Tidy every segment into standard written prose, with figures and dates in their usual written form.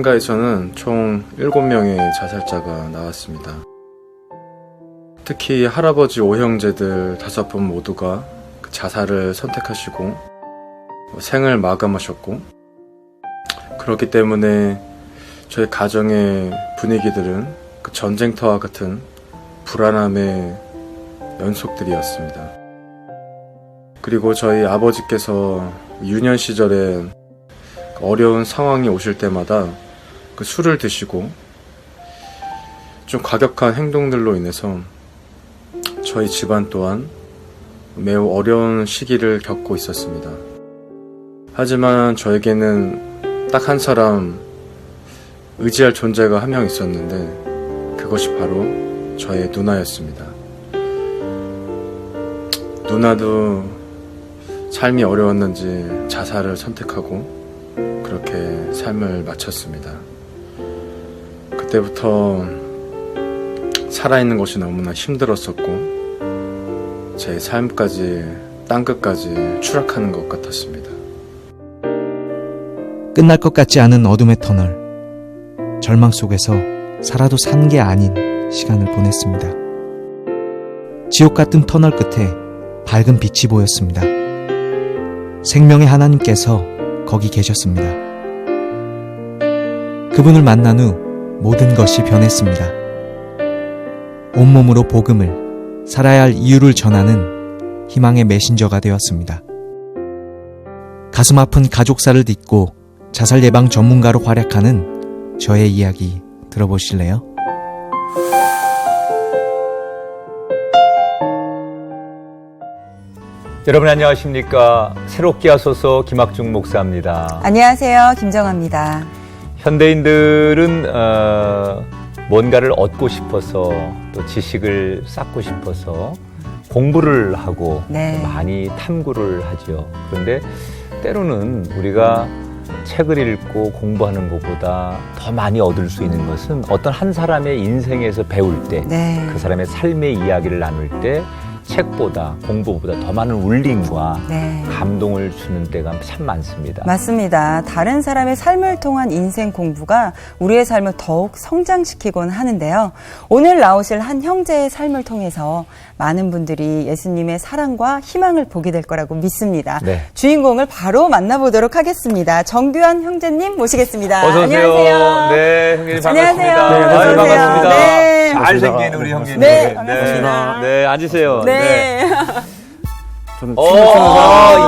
산가에서는 총 7명의 자살자가 나왔습니다. 특히 할아버지 5형제들 5분 모두가 자살을 선택하시고 생을 마감하셨고, 그렇기 때문에 저희 가정의 분위기들은 그 전쟁터와 같은 불안함의 연속들이었습니다. 그리고 저희 아버지께서 유년 시절에 어려운 상황이 오실 때마다 그 술을 드시고 좀 과격한 행동들로 인해서 저희 집안 또한 매우 어려운 시기를 겪고 있었습니다. 하지만 저에게는 딱 한 사람 의지할 존재가 한 명 있었는데, 그것이 바로 저의 누나였습니다. 누나도 삶이 어려웠는지 자살을 선택하고 그렇게 삶을 마쳤습니다. 그때부터 살아있는 것이 너무나 힘들었었고, 제 삶까지 땅끝까지 추락하는 것 같았습니다. 끝날 것 같지 않은 어둠의 터널. 절망 속에서 살아도 산 게 아닌 시간을 보냈습니다. 지옥 같은 터널 끝에 밝은 빛이 보였습니다. 생명의 하나님께서 거기 계셨습니다. 그분을 만난 후 모든 것이 변했습니다. 온몸으로 복음을, 살아야 할 이유를 전하는 희망의 메신저가 되었습니다. 가슴 아픈 가족사를 딛고 자살 예방 전문가로 활약하는 저의 이야기 들어보실래요? 여러분 안녕하십니까? 새롭게 하소서 김학중 목사입니다. 안녕하세요. 김정아입니다. 현대인들은 뭔가를 얻고 싶어서, 또 지식을 쌓고 싶어서 공부를 하고 많이 탐구를 하죠. 그런데 때로는 우리가 책을 읽고 공부하는 것보다 더 많이 얻을 수 있는 것은 어떤 한 사람의 인생에서 배울 때, 그 사람의 삶의 이야기를 나눌 때 책보다, 공부보다 더 많은 울림과 감동을 주는 때가 참 많습니다. 맞습니다. 다른 사람의 삶을 통한 인생 공부가 우리의 삶을 더욱 성장시키곤 하는데요. 오늘 나오실 한 형제의 삶을 통해서 많은 분들이 예수님의 사랑과 희망을 보게 될 거라고 믿습니다. 주인공을 바로 만나보도록 하겠습니다. 정규환 형제님 모시겠습니다. 어서 오세요. 안녕하세요. 네, 형제님 안녕하세요. 반갑습니다. 네, 어서 오세요. 반갑습니다. 네. 잘생긴 우리 형제님. 네, 반갑습니다. 네, 앉으세요. 네. 저는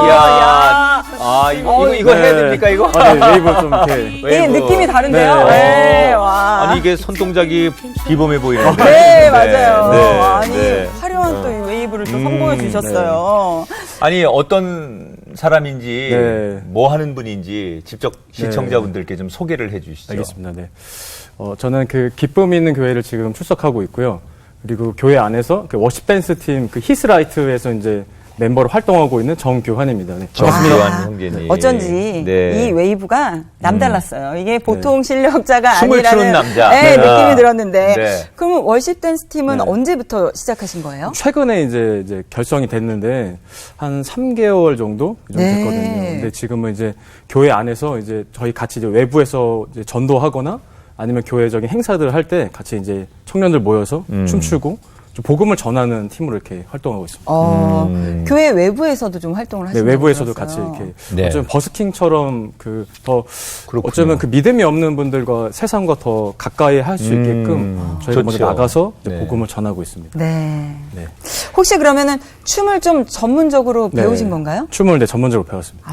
이야. 이거 해야 됩니까, 이거? 웨이브 좀 이렇게. 이 느낌이 다른데요? 네. 와. 아니, 이게 손동작이 비범해 보이는데. 네, 맞아요. 네, 아니, 네. 화려한 또 이 웨이브를 또 선보여 주셨어요. 아니, 어떤 사람인지, 뭐 하는 분인지 직접 시청자분들께 좀 소개를 해 주시죠. 알겠습니다. 네. 저는 그 기쁨 있는 교회를 지금 출석하고 있고요. 그리고 교회 안에서 그 워십 댄스 팀 그 히스라이트에서 이제 멤버로 활동하고 있는 정규환입니다. 네. 정규환 형제님. 어쩐지 이 웨이브가 남달랐어요. 이게 보통 실력자가 춤을 아니라는 추는 남자. 느낌이 들었는데. 그럼 워십 댄스 팀은 언제부터 시작하신 거예요? 최근에 이제 결성이 됐는데 한 3개월 정도 됐거든요. 근데 지금은 이제 교회 안에서 이제 저희 같이 이제 외부에서 이제 전도하거나 아니면 교회적인 행사들을 할 때 같이 이제 청년들 모여서 춤추고 좀 복음을 전하는 팀으로 이렇게 활동하고 있습니다. 교회 외부에서도 좀 활동을 하시는 네, 외부에서도 들었어요. 같이 이렇게 어쩌면 버스킹처럼 더 그렇군요. 어쩌면 그 믿음이 없는 분들과 세상과 더 가까이 할 수 있게끔 저희가 먼저 나가서 복음을 전하고 있습니다. 네. 혹시 그러면은 춤을 좀 전문적으로 배우신 건가요? 춤을 전문적으로 배웠습니다.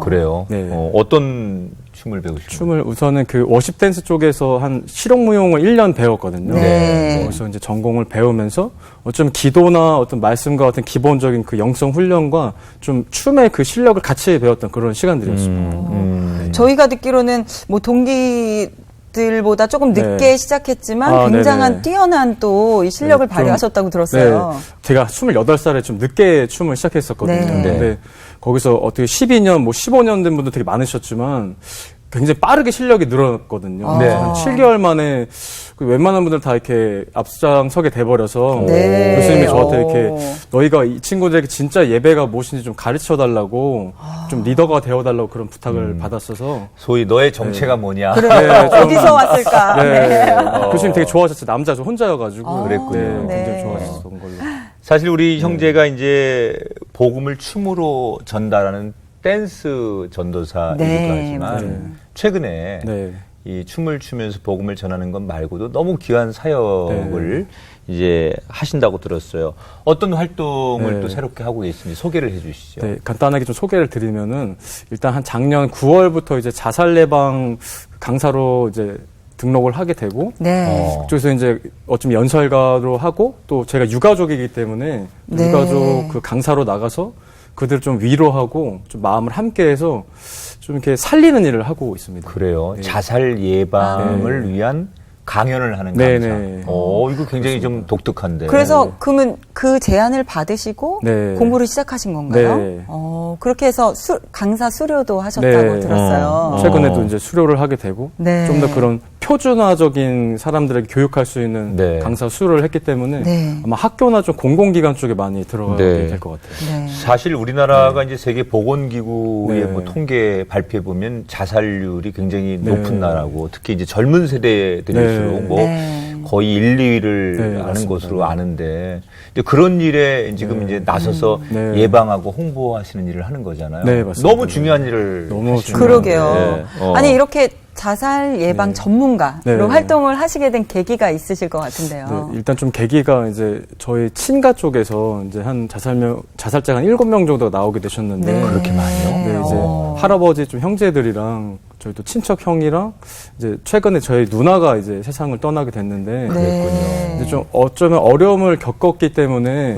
그래요. 네. 어떤 춤을 배우시나요? 춤을 우선은 그 워십 댄스 쪽에서 한 실용무용을 1년 배웠거든요. 그래서 이제 전공을 배우면서 어쩌면 기도나 어떤 말씀과 같은 기본적인 그 영성 훈련과 좀 춤의 그 실력을 같이 배웠던 그런 시간들이었습니다. 저희가 듣기로는 뭐 동기들보다 조금 늦게 시작했지만 굉장한 뛰어난 또 이 실력을 발휘하셨다고 들었어요. 제가 28살에 좀 늦게 춤을 시작했었거든요. 근데 거기서 어떻게 12년, 15년 된 분도 되게 많으셨지만 굉장히 빠르게 실력이 늘어났거든요. 네. 한 7개월 만에 그 웬만한 분들 다 이렇게 앞장서게 돼버려서 네. 교수님이 저한테 이렇게 오. 너희가 이 친구들에게 진짜 예배가 무엇인지 좀 가르쳐달라고 좀 리더가 되어달라고 그런 부탁을 받았어서 소위 너의 정체가 뭐냐. 그래. 네, 좀- 어디서 왔을까? 네. 교수님 되게 좋아하셨어요. 남자 저 혼자여가지고 그랬군요. 네, 굉장히 네. 좋아하셨던 걸로. 사실 우리 형제가 이제 복음을 춤으로 전달하는 댄스 전도사이기도 네, 하지만 맞아요. 최근에 네. 이 춤을 추면서 복음을 전하는 것 말고도 너무 귀한 사역을 이제 하신다고 들었어요. 어떤 활동을 네. 또 새롭게 하고 계신지 소개를 해 주시죠. 네, 간단하게 좀 소개를 드리면은 일단 한 작년 9월부터 이제 자살 예방 강사로 이제 등록을 하게 되고 네. 그쪽에서 이제 어쩌면 연설가로 하고 또 제가 유가족이기 때문에 네. 유가족 그 강사로 나가서 그들을 좀 위로하고 좀 마음을 함께해서 좀 이렇게 살리는 일을 하고 있습니다. 그래요. 네. 자살 예방을 위한 강연을 하는 네, 강사. 네. 이거 굉장히 좀 독특한데. 그래서 그러면 그 제안을 받으시고 네. 공부를 시작하신 건가요? 네. 그렇게 해서 강사 수료도 하셨다고 네. 들었어요. 최근에도 이제 수료를 하게 되고 네. 좀 더 그런 표준화적인 사람들에게 교육할 수 있는 네. 강사 수료를 했기 때문에 네. 아마 학교나 좀 공공기관 쪽에 많이 들어가게 네. 될 것 같아요. 네. 사실 우리나라가 이제 세계 보건기구의 네. 뭐 통계 발표해 보면 자살률이 굉장히 네. 높은 나라고 특히 이제 젊은 세대들일수록 네. 뭐 네. 거의 1, 2위를 네, 아는 맞습니다. 것으로 네. 아는데 이제 그런 일에 지금 네. 이제 나서서 네. 예방하고 홍보하시는 일을 하는 거잖아요. 네, 맞습니다. 너무 중요한 일을 너무 하시는 그러게요. 건데. 아니 이렇게 자살 예방 네. 전문가로 네. 활동을 하시게 된 계기가 있으실 것 같은데요. 네, 일단 좀 계기가 이제 저희 친가 쪽에서 이제 한 자살자가 한 7명 정도가 나오게 되셨는데 네. 그렇게 많이요? 네, 이제 할아버지 좀 형제들이랑 저희 또 친척 형이랑 이제 최근에 저희 누나가 이제 세상을 떠나게 됐는데 네. 이제 좀 어쩌면 어려움을 겪었기 때문에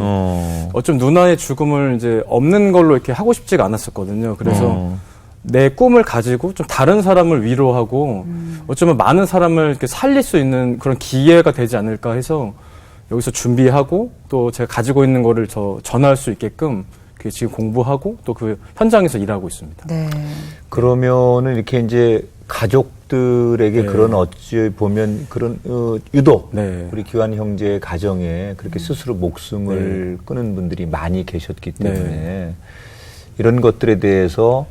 어쩜 누나의 죽음을 이제 없는 걸로 이렇게 하고 싶지가 않았었거든요. 그래서 내 꿈을 가지고 좀 다른 사람을 위로하고 어쩌면 많은 사람을 이렇게 살릴 수 있는 그런 기회가 되지 않을까 해서 여기서 준비하고 또 제가 가지고 있는 거를 더 전할 수 있게끔 지금 공부하고 또 그 현장에서 일하고 있습니다. 네. 그러면은 이렇게 이제 가족들에게 네. 그런 어찌 보면 그런 유독 네. 우리 기환 형제의 가정에 그렇게 스스로 목숨을 끊은 분들이 많이 계셨기 때문에 이런 것들에 대해서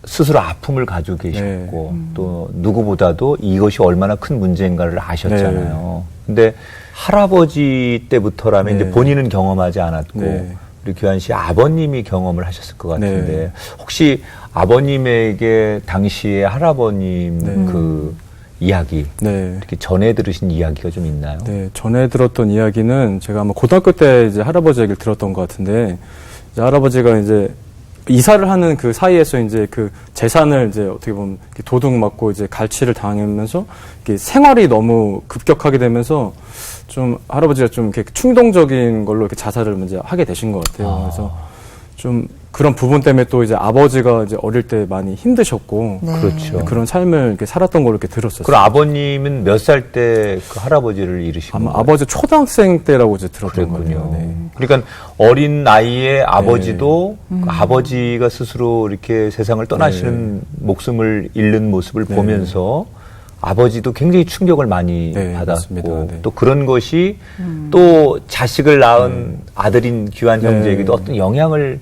스스로 아픔을 가지고 계셨고 또 누구보다도 이것이 얼마나 큰 문제인가를 아셨잖아요. 근데 할아버지 때부터라면 이제 본인은 경험하지 않았고 네. 우리 규환 씨 아버님이 경험을 하셨을 것 같은데 네. 혹시 아버님에게 당시에 할아버님 그 이야기 네. 이렇게 전해 들으신 이야기가 좀 있나요? 네, 전에 들었던 이야기는 제가 아마 고등학교 때 이제 할아버지 얘기를 들었던 것 같은데 이제 할아버지가 이제 이사를 하는 그 사이에서 이제 그 재산을 이제 어떻게 보면 도둑 맞고 이제 갈취를 당하면서 이렇게 생활이 너무 급격하게 되면서 좀 할아버지가 좀 이렇게 충동적인 걸로 이렇게 자살을 이제 하게 되신 것 같아요. 그래서 좀 그런 부분 때문에 또 이제 아버지가 이제 어릴 때 많이 힘드셨고 네. 그렇죠. 그런 삶을 이렇게 살았던 걸로 이렇게 들었었어요. 그럼 아버님은 몇 살 때 그 할아버지를 잃으신 아마 건가요? 아버지 초등학생 때라고 이제 들었던 그랬군요. 거예요. 네. 그러니까 어린 나이에 아버지도 그 아버지가 스스로 이렇게 세상을 떠나시는 목숨을 잃는 모습을 보면서 아버지도 굉장히 충격을 많이 네, 받았고 맞습니다. 네. 또 그런 것이 또 자식을 낳은 아들인 귀한 네. 형제에게도 어떤 영향을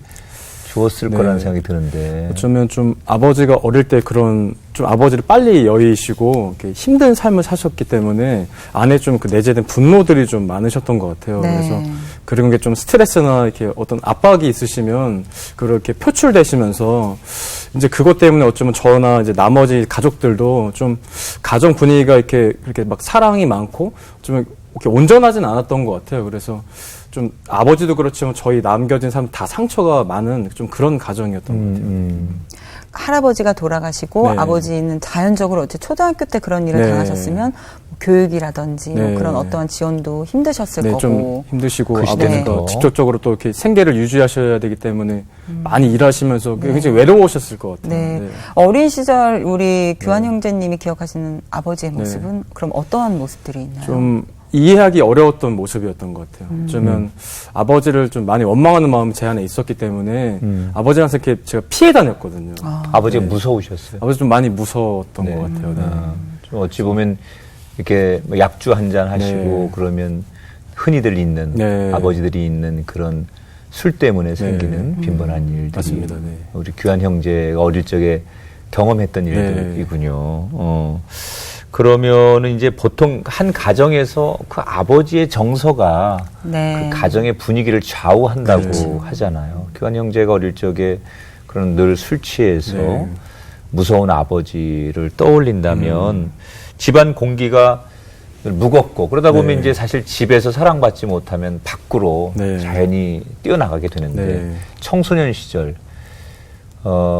주었을 네. 거라는 생각이 드는데 어쩌면 좀 아버지가 어릴 때 그런 좀 아버지를 빨리 여의시고 이렇게 힘든 삶을 사셨기 때문에 안에 좀 그 내재된 분노들이 좀 많으셨던 것 같아요. 네. 그래서 그런 게 좀 스트레스나 이렇게 어떤 압박이 있으시면 그렇게 표출되시면서 이제 그것 때문에 어쩌면 저나 이제 나머지 가족들도 좀 가정 분위기가 이렇게 그렇게 막 사랑이 많고 좀 이렇게 온전하진 않았던 것 같아요. 그래서 좀 아버지도 그렇지만 저희 남겨진 사람 다 상처가 많은 좀 그런 가정이었던 것 같아요. 할아버지가 돌아가시고 네. 아버지는 자연적으로 어째 초등학교 때 그런 일을 네. 당하셨으면 뭐 교육이라든지 뭐 네. 그런 어떠한 지원도 힘드셨을 네, 거고. 좀 힘드시고 그 아버지가 시대는 직접적으로 또 이렇게 생계를 유지하셔야 되기 때문에 많이 일하시면서 굉장히 외로우셨을 것 같아요. 네. 네. 어린 시절 우리 규환 형제님이 기억하시는 아버지의 모습은 그럼 어떠한 모습들이 있나요? 좀 이해하기 어려웠던 모습이었던 것 같아요. 어쩌면 아버지를 좀 많이 원망하는 마음이 제 안에 있었기 때문에 아버지랑서 이렇게 제가 피해 다녔거든요. 아버지가 네. 무서우셨어요? 아버지 좀 많이 무서웠던 것 같아요. 네. 좀 어찌 보면 이렇게 뭐 약주 한 잔 하시고 네. 그러면 흔히들 있는 네. 아버지들이 있는 그런 술 때문에 생기는 빈번한 일들이 맞습니다. 네. 우리 귀한 형제가 어릴 적에 경험했던 일들이군요. 그러면은 이제 보통 한 가정에서 그 아버지의 정서가 네. 그 가정의 분위기를 좌우한다고 그렇죠. 하잖아요. 귀한 형제가 어릴 적에 그런 늘 술 취해서 네. 무서운 아버지를 떠올린다면 집안 공기가 늘 무겁고 그러다 보면 네. 이제 사실 집에서 사랑받지 못하면 밖으로 네. 자연히 뛰어나가게 되는데 네. 청소년 시절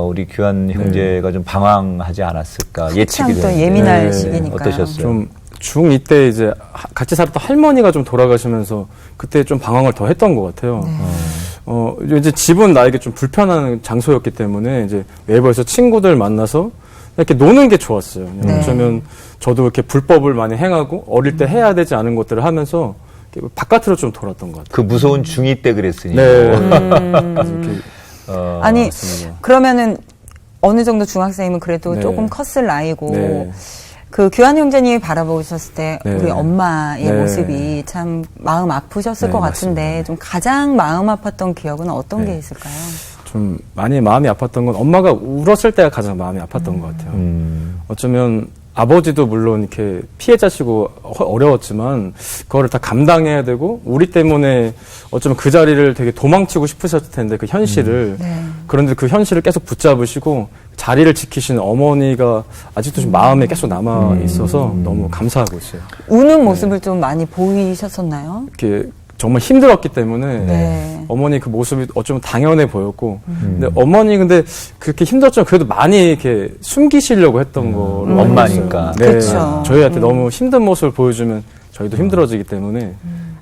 우리 귀한 형제가 좀 방황하지 않았을까 예측이 한참 또 되는데 예민할 네. 시기니까요. 어떠셨어요? 좀 중2 때 이제 같이 살았던 할머니가 좀 돌아가시면서 그때 좀 방황을 더 했던 것 같아요. 이제 집은 나에게 좀 불편한 장소였기 때문에 이제 외부에서 친구들 만나서 이렇게 노는 게 좋았어요. 네. 어쩌면 저도 이렇게 불법을 많이 행하고 어릴 때 해야 되지 않은 것들을 하면서 이렇게 바깥으로 좀 돌았던 것 같아요. 그 무서운 중2 때 그랬으니까. 이렇게 아니, 맞습니다. 그러면은 어느 정도 중학생이면 그래도 네. 조금 컸을 나이고 네. 그 귀한 형제님이 바라보셨을 때 네. 우리 엄마의 네. 모습이 참 마음 아프셨을 네, 것 같은데 맞습니다. 좀 가장 마음 아팠던 기억은 어떤 네. 게 있을까요? 좀 많이 마음이 아팠던 건 엄마가 울었을 때가 가장 마음이 아팠던 것 같아요. 어쩌면 아버지도 물론 이렇게 피해자시고 어려웠지만 그거를 다 감당해야 되고 우리 때문에 어쩌면 그 자리를 되게 도망치고 싶으셨을 텐데 그 현실을 네. 그런데 그 현실을 계속 붙잡으시고 자리를 지키시는 어머니가 아직도 좀 마음에 계속 남아 있어서 너무 감사하고 있어요. 우는 모습을 좀 많이 보이셨었나요? 이렇게 정말 힘들었기 때문에 네. 어머니 그 모습이 어쩌면 당연해 보였고 근데 어머니 근데 그렇게 힘들었지만 그래도 많이 이렇게 숨기시려고 했던 거를 엄마니까. 네, 그쵸. 저희한테 너무 힘든 모습을 보여주면 저희도 힘들어지기 때문에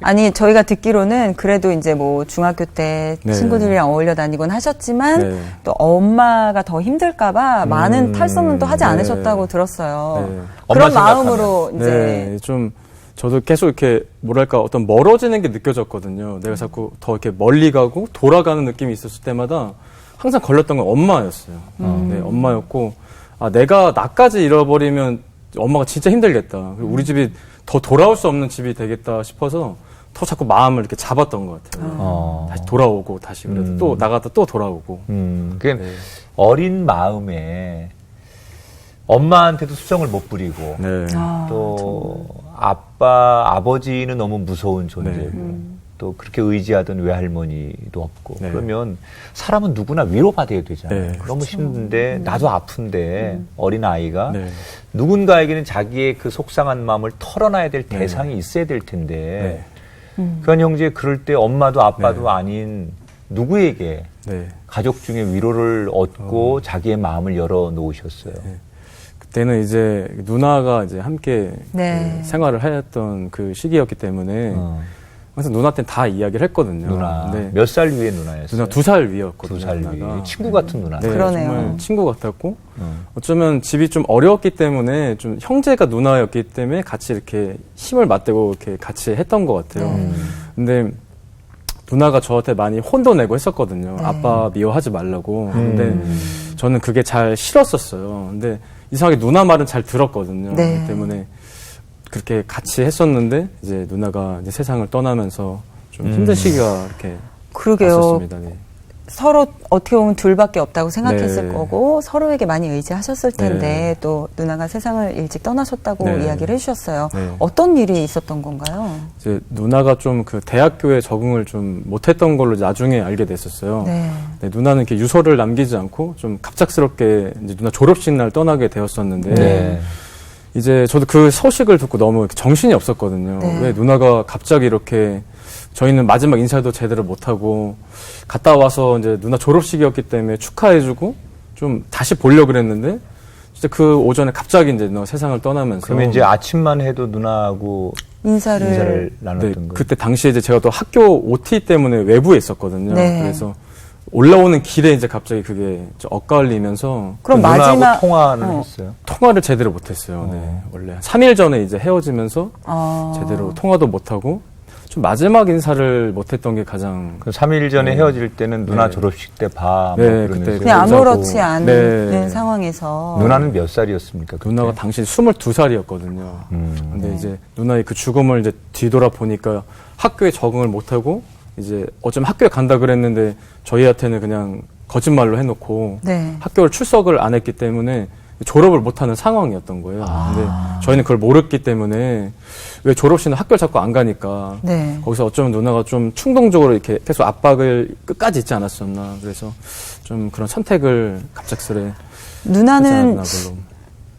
아니 저희가 듣기로는 그래도 이제 뭐 중학교 때 네. 친구들이랑 어울려 다니곤 하셨지만 네. 또 엄마가 더 힘들까봐 많은 탈선은 또 하지 네. 않으셨다고 들었어요. 네. 엄마 그런 마음으로 이제 네, 좀 저도 계속 이렇게 뭐랄까 어떤 멀어지는 게 느껴졌거든요. 내가 자꾸 더 이렇게 멀리 가고 돌아가는 느낌이 있었을 때마다 항상 걸렸던 건 엄마였어요. 네, 엄마였고 내가 나까지 잃어버리면 엄마가 진짜 힘들겠다. 그리고 우리 집이 더 돌아올 수 없는 집이 되겠다 싶어서 더 자꾸 마음을 이렇게 잡았던 것 같아요. 다시 돌아오고 다시 그래도 또 나가다 또 돌아오고. 그게 어린 마음에 엄마한테도 수정을 못 부리고 네. 또 아버지는 너무 무서운 존재고 또 그렇게 의지하던 외할머니도 없고 네. 그러면 사람은 누구나 위로받아야 되잖아요. 네, 너무 힘든데 나도 아픈데 어린 아이가 네. 누군가에게는 자기의 그 속상한 마음을 털어놔야 될 대상이 있어야 될 텐데 귀한 형제 그럴 때 엄마도 아빠도 아닌 누구에게 네. 가족 중에 위로를 얻고 자기의 마음을 열어놓으셨어요. 그때는 이제 누나가 이제 함께 네. 그 생활을 했던 그 시기였기 때문에 그래서 누나한테는 다 이야기를 했거든요. 누나 네. 몇 살 위의 누나였어요? 누나 2살 위였거든요. 2살 위. 누나가. 친구 같은 누나. 네, 그러네요. 정말 친구 같았고 어쩌면 집이 좀 어려웠기 때문에 좀 형제가 누나였기 때문에 같이 이렇게 힘을 맞대고 이렇게 같이 했던 것 같아요. 근데 누나가 저한테 많이 혼도 내고 했었거든요. 아빠 미워하지 말라고. 근데 저는 그게 잘 싫었었어요. 근데 이상하게 누나 말은 잘 들었거든요. 네. 그렇기 때문에 그렇게 같이 했었는데 이제 누나가 이제 세상을 떠나면서 좀 힘든 시기가 이렇게 그러게요. 왔었습니다. 네. 서로 어떻게 보면 둘밖에 없다고 생각했을 네. 거고 서로에게 많이 의지하셨을 텐데 네. 또 누나가 세상을 일찍 떠나셨다고 네. 이야기를 해주셨어요. 네. 어떤 일이 있었던 건가요? 이제 누나가 좀 그 대학교에 적응을 좀 못했던 걸로 나중에 알게 됐었어요. 네. 네, 누나는 이렇게 유서를 남기지 않고 좀 갑작스럽게 이제 누나 졸업식 날 떠나게 되었었는데 네. 이제 저도 그 소식을 듣고 너무 이렇게 정신이 없었거든요. 네. 왜 누나가 갑자기 이렇게 저희는 마지막 인사도 제대로 못하고 갔다 와서 이제 누나 졸업식이었기 때문에 축하해주고 좀 다시 보려고 그랬는데 진짜 그 오전에 갑자기 이제 누나 세상을 떠나면서 그러면 이제 아침만 해도 누나하고 인사를 네, 나눴던 거예요. 그때 당시에 이제 제가 또 학교 OT 때문에 외부에 있었거든요. 네. 그래서 올라오는 길에 이제 갑자기 그게 엇갈리면서 그럼 누나하고 마지막 통화는 했어요? 통화를 제대로 못했어요. 네. 원래 3일 전에 이제 헤어지면서 제대로 통화도 못하고 좀 마지막 인사를 못했던 게 가장. 그 3일 전에 헤어질 때는 누나 네. 졸업식 때 봐. 네, 뭐 그러면서. 그때 그냥 아무렇지 자고. 않은 네. 상황에서 누나는 몇 살이었습니까? 그때? 누나가 당시 22살이었거든요. 근데 이제 누나의 그 죽음을 이제 뒤돌아 보니까 학교에 적응을 못하고 이제 어쩌면 학교에 간다 그랬는데 저희한테는 그냥 거짓말로 해놓고 네. 학교를 출석을 안 했기 때문에 졸업을 못하는 상황이었던 거예요. 근데 저희는 그걸 모르기 때문에 왜 졸업식은 학교를 자꾸 안 가니까 네. 거기서 어쩌면 누나가 좀 충동적으로 이렇게 계속 압박을 끝까지 있지 않았었나. 그래서 좀 그런 선택을 갑작스레 하지 누나는 않았나 걸로.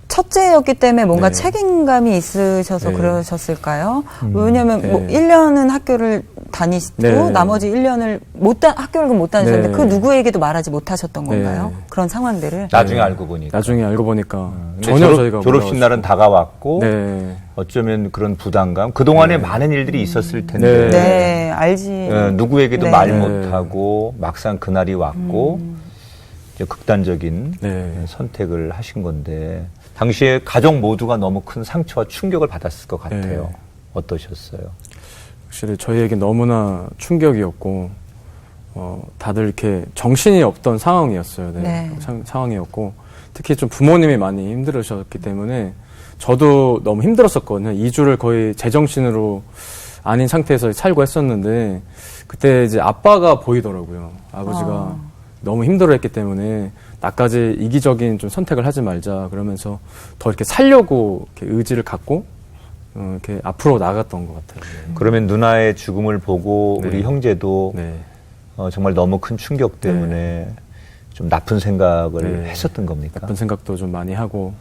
첫째였기 때문에 뭔가 네. 책임감이 있으셔서 네. 그러셨을까요? 왜냐면 뭐 네. 1년은 학교를 다니시고 네. 나머지 1년을 학교를 못 다니셨는데 네. 그 누구에게도 말하지 못하셨던 네. 건가요? 그런 상황들을. 나중에 알고 보니까. 나중에 알고 보니까 근데 전혀 저희가 졸업식 몰라가지고. 날은 다가왔고 네. 어쩌면 그런 부담감 그동안에 많은 일들이 있었을 텐데 네, 알지. 누구에게도 네. 말 네. 못하고 막상 그날이 왔고 이제 극단적인 네. 선택을 하신 건데 당시에 가족 모두가 너무 큰 상처와 충격을 받았을 것 같아요. 네. 어떠셨어요? 확실히 저희에게 너무나 충격이었고 다들 이렇게 정신이 없던 상황이었어요. 네. 네. 상황이었고 특히 좀 부모님이 많이 힘들으셨기 때문에 저도 너무 힘들었었거든요. 2주를 거의 제정신으로 아닌 상태에서 살고 했었는데 그때 이제 아빠가 보이더라고요. 아버지가 너무 힘들어했기 때문에 나까지 이기적인 좀 선택을 하지 말자 그러면서 더 이렇게 살려고 이렇게 의지를 갖고 이렇게 앞으로 나갔던 것 같아요. 네. 그러면 누나의 죽음을 보고 네. 우리 형제도 네. 정말 너무 큰 충격 때문에 좀 나쁜 생각을 네. 했었던 겁니까? 나쁜 생각도 좀 많이 하고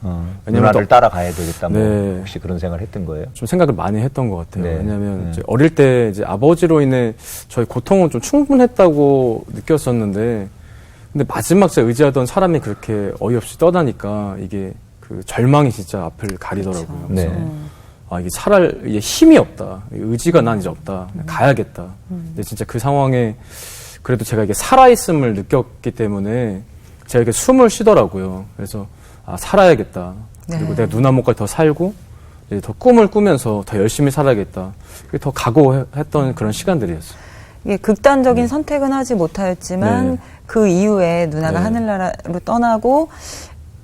왜냐면 누나를 따라가야 되겠다 뭐 네. 혹시 그런 생각을 했던 거예요? 좀 생각을 많이 했던 것 같아요. 네. 왜냐하면 네. 이제 어릴 때 이제 아버지로 인해 저희 고통은 좀 충분했다고 느꼈었는데 근데 마지막 제가 의지하던 사람이 그렇게 어이없이 떠나니까 이게 그 절망이 진짜 앞을 가리더라고요. 네. 그래서 이게 살할 이게 힘이 없다. 의지가 난 이제 없다. 가야겠다. 근데 진짜 그 상황에 그래도 제가 이게 살아있음을 느꼈기 때문에 제가 이렇게 숨을 쉬더라고요. 그래서 살아야겠다. 그리고 네. 내가 누나 목까지 더 살고 이제 더 꿈을 꾸면서 더 열심히 살아야겠다. 더 각오했던 그런 시간들이었어요. 이게 극단적인 선택은 하지 못하였지만 네. 그 이후에 누나가 네. 하늘나라로 떠나고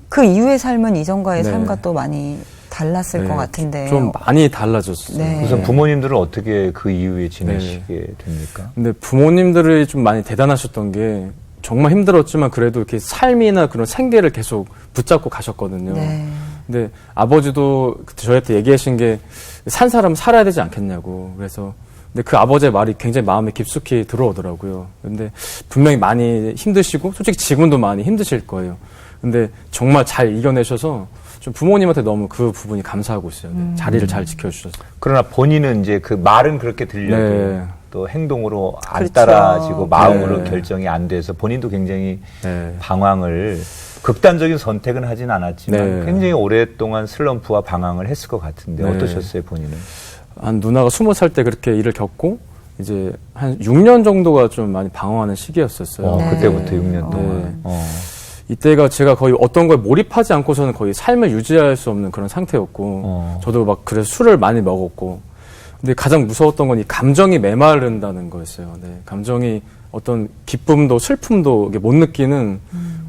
그 이후의 삶은 이전과의 네. 삶과 또 많이 달랐을 네, 것 같은데요. 좀 많이 달라졌어요. 네. 우선 부모님들은 어떻게 그 이후에 지내시게 됩니까? 근데 부모님들이 좀 많이 대단하셨던 게 정말 힘들었지만 그래도 이렇게 삶이나 그런 생계를 계속 붙잡고 가셨거든요. 네. 근데 아버지도 그때 저희한테 얘기하신 게 산 사람은 살아야 되지 않겠냐고. 그래서 근데 그 아버지의 말이 굉장히 마음에 깊숙이 들어오더라고요. 근데 분명히 많이 힘드시고 솔직히 지금도 많이 힘드실 거예요. 근데 정말 잘 이겨내셔서 좀 부모님한테 너무 그 부분이 감사하고 있어요. 네. 자리를 잘 지켜주셔서. 그러나 본인은 이제 그 말은 그렇게 들려도 네. 또 행동으로 안 그렇죠. 따라지고 마음으로 네. 결정이 안 돼서 본인도 굉장히 네. 방황을 극단적인 선택은 하진 않았지만 네. 굉장히 오랫동안 슬럼프와 방황을 했을 것 같은데 네. 어떠셨어요 본인은? 한 누나가 20살 때 그렇게 일을 겪고 이제 한 6년 정도가 좀 많이 방황하는 시기였었어요. 네. 그때부터 6년 동안. 네. 이때가 제가 거의 어떤 거에 몰입하지 않고서는 거의 삶을 유지할 수 없는 그런 상태였고 저도 막 그래서 술을 많이 먹었고 근데 가장 무서웠던 건 이 감정이 메마른다는 거였어요. 네. 감정이 어떤 기쁨도 슬픔도 이게 못 느끼는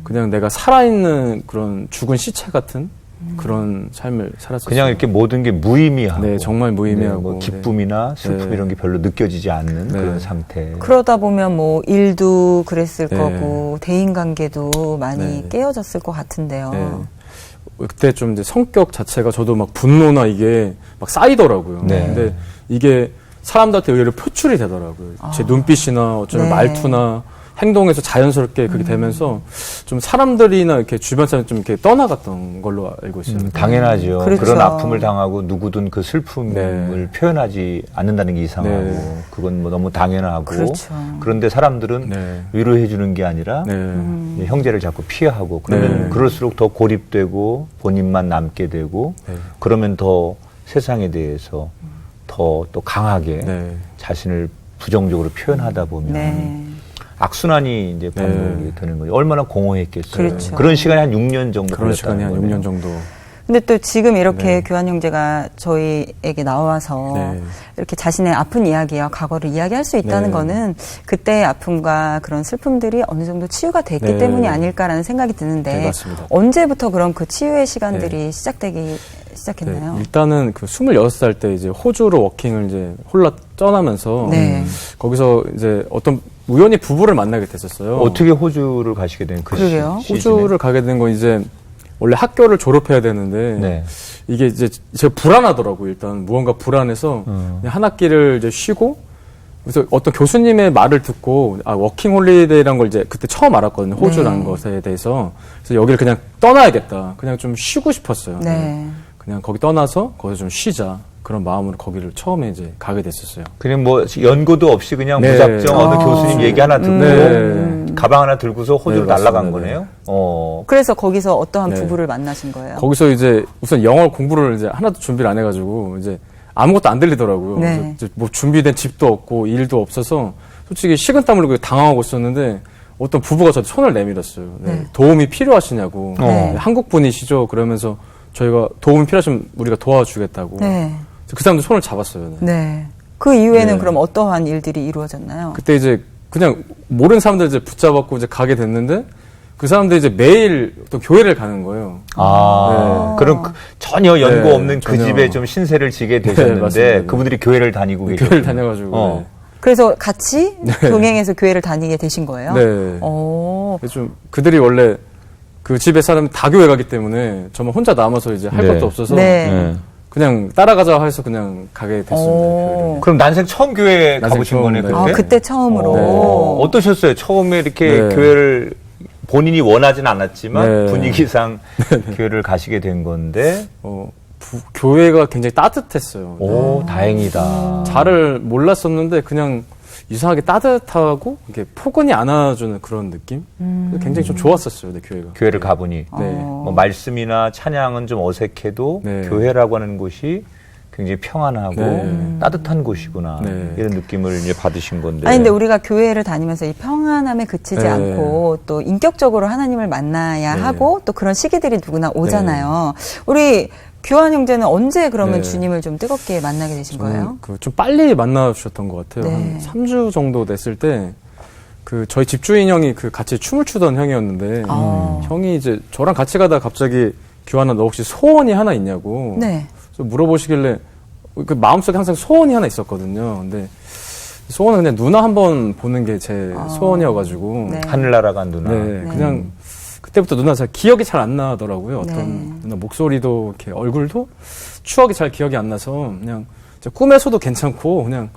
그냥 내가 살아있는 그런 죽은 시체 같은 그런 삶을 살았었어요. 그냥 이렇게 모든 게 무의미하고 네, 정말 무의미하고. 뭐 기쁨이나 슬픔 네. 이런 게 별로 느껴지지 않는 네. 그런 상태. 그러다 보면 뭐 일도 그랬을 네. 거고 대인관계도 많이 네. 깨어졌을 것 같은데요. 네. 그때 좀 이제 성격 자체가 저도 막 분노나 이게 막 쌓이더라고요. 네. 근데 이게 사람들한테 의외로 표출이 되더라고요. 제 눈빛이나 어쩌면 네. 말투나 행동에서 자연스럽게 그렇게 되면서 좀 사람들이나 이렇게 주변 사람 좀 이렇게 떠나갔던 걸로 알고 있어요. 당연하죠. 그렇죠. 그런 아픔을 당하고 누구든 그 슬픔을 네. 표현하지 않는다는 게 이상하고 네. 그건 뭐 너무 당연하고 그렇죠. 그런데 사람들은 네. 위로해 주는 게 아니라 네. 형제를 자꾸 피하고 그러면 네. 그럴수록 더 고립되고 본인만 남게 되고 네. 그러면 더 세상에 대해서 더 또 강하게 네. 자신을 부정적으로 표현하다 보면 네. 악순환이 이제 반복이 되는 거죠. 얼마나 공허했겠어요. 그렇죠. 그런 시간이 한 6년 정도 그런 시간이 한 걸렸다는 6년 정도. 근데 또 지금 이렇게 네. 교환 형제가 저희에게 나와서 네. 이렇게 자신의 아픈 이야기와 과거를 이야기할 수 있다는 네. 거는 그때의 아픔과 그런 슬픔들이 어느 정도 치유가 됐기 네. 때문이 아닐까라는 생각이 드는데 네, 맞습니다. 언제부터 그런 그 치유의 시간들이 시작되기 시작했나요? 네, 일단은 그 26살 때 이제 호주로 워킹을 이제 홀라 떠나면서 네. 거기서 이제 어떤 우연히 부부를 만나게 됐었어요. 어떻게 호주를 가시게 된 그 그러게요. 호주를 가게 된 건 이제 원래 학교를 졸업해야 되는데 네. 이게 이제 제가 불안하더라고요. 일단 무언가 불안해서 그냥 한 학기를 이제 쉬고 그래서 어떤 교수님의 말을 듣고 워킹 홀리데이라는 걸 이제 그때 처음 알았거든요. 호주라는 것에 대해서. 그래서 여기를 그냥 떠나야겠다. 그냥 좀 쉬고 싶었어요. 네. 그냥 거기 떠나서 거기서 좀 쉬자. 그런 마음으로 거기를 처음에 이제 가게 됐었어요. 그냥 뭐 연고도 없이 그냥 네. 무작정 어느 교수님 얘기 하나 듣고 네. 가방 하나 들고서 호주로 네, 날아간 맞습니다. 거네요. 그래서 거기서 어떠한 네. 부부를 만나신 거예요? 거기서 이제 우선 영어 공부를 이제 하나도 준비를 안 해가지고 이제 아무것도 안 들리더라고요. 네. 그래서 이제 뭐 준비된 집도 없고 일도 없어서 솔직히 식은땀 흘리고 당황하고 있었는데 어떤 부부가 저한테 손을 내밀었어요. 네. 네. 도움이 필요하시냐고. 네. 한국 분이시죠? 그러면서 저희가 도움이 필요하시면 우리가 도와주겠다고. 네. 그 사람도 손을 잡았어요. 네. 네. 그 이후에는 네. 그럼 어떠한 일들이 이루어졌나요? 그때 이제 그냥 모르는 사람들 이제 붙잡았고 이제 가게 됐는데 그 사람들이 이제 매일 또 교회를 가는 거예요. 그럼 전혀 연고 네, 없는 그 전혀. 집에 좀 신세를 지게 되셨는데 맞습니다. 그분들이 교회를 다니고 계셨 교회를 다녀가지고. 네. 그래서 같이 동행해서 교회를 다니게 되신 거예요? 네. 오. 그래서 좀 그들이 원래 그 집에 사람이 다 교회 가기 때문에 저만 혼자 남아서 이제 할 네. 것도 없어서 네. 그냥 따라가자 해서 그냥 가게 됐습니다. 오. 교회를. 그럼 난생 처음 교회 난생 가보신 처음, 거네, 네. 그때? 아, 그때 처음으로. 네. 어떠셨어요? 처음에 이렇게 네. 교회를 본인이 원하진 않았지만 네. 분위기상 교회를 가시게 된 건데, 교회가 굉장히 따뜻했어요. 오, 다행이다. 잘을 몰랐었는데 그냥 이상하게 따뜻하고 이렇게 포근히 안아주는 그런 느낌? 굉장히 좀 좋았었어요, 네, 교회가. 교회를 가보니. 네. 뭐 말씀이나 찬양은 좀 어색해도 네. 교회라고 하는 곳이 굉장히 평안하고 네. 따뜻한 곳이구나. 네. 이런 느낌을 이제 받으신 건데. 아니, 근데 우리가 교회를 다니면서 이 평안함에 그치지 네. 않고 또 인격적으로 하나님을 만나야 네. 하고 또 그런 시기들이 누구나 오잖아요. 우리 교환 형제는 언제 그러면 네. 주님을 좀 뜨겁게 만나게 되신 거예요? 좀 빨리 만나주셨던 것 같아요. 네. 한 3주 정도 됐을 때, 저희 집주인 형이 같이 춤을 추던 형이었는데, 형이 이제 저랑 같이 가다가 갑자기 교환아, 너 혹시 소원이 하나 있냐고. 네. 그래서 물어보시길래, 그 마음속에 항상 소원이 하나 있었거든요. 근데 소원은 그냥 누나 한번 보는 게 제 소원이어가지고. 네. 하늘 날아간 누나. 네, 그냥 그때부터 누나 잘 기억이 잘 안 나더라고요. 어떤 네. 누나 목소리도 이렇게 얼굴도 추억이 잘 기억이 안 나서 그냥 꿈에서도 괜찮고 그냥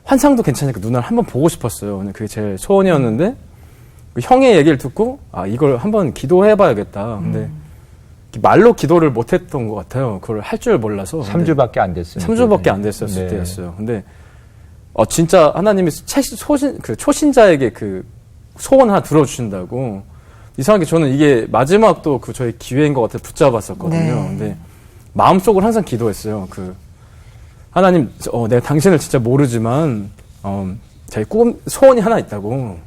환상도 괜찮으니까 누나를 한번 보고 싶었어요. 그냥 그게 제 소원이었는데 그 형의 얘기를 듣고 이걸 한번 기도해봐야겠다. 근데 말로 기도를 못했던 것 같아요. 그걸 할 줄 몰라서. 3주밖에 안 됐으니까. 3주밖에 안 됐었을 네. 때였어요. 근데 진짜 하나님이 초신자에게 그 소원 하나 들어주신다고. 이상하게 저는 이게 마지막 또 저의 기회인 것 같아 붙잡았었거든요. 네. 근데 마음속으로 항상 기도했어요. 하나님, 내가 당신을 진짜 모르지만, 제 소원이 하나 있다고.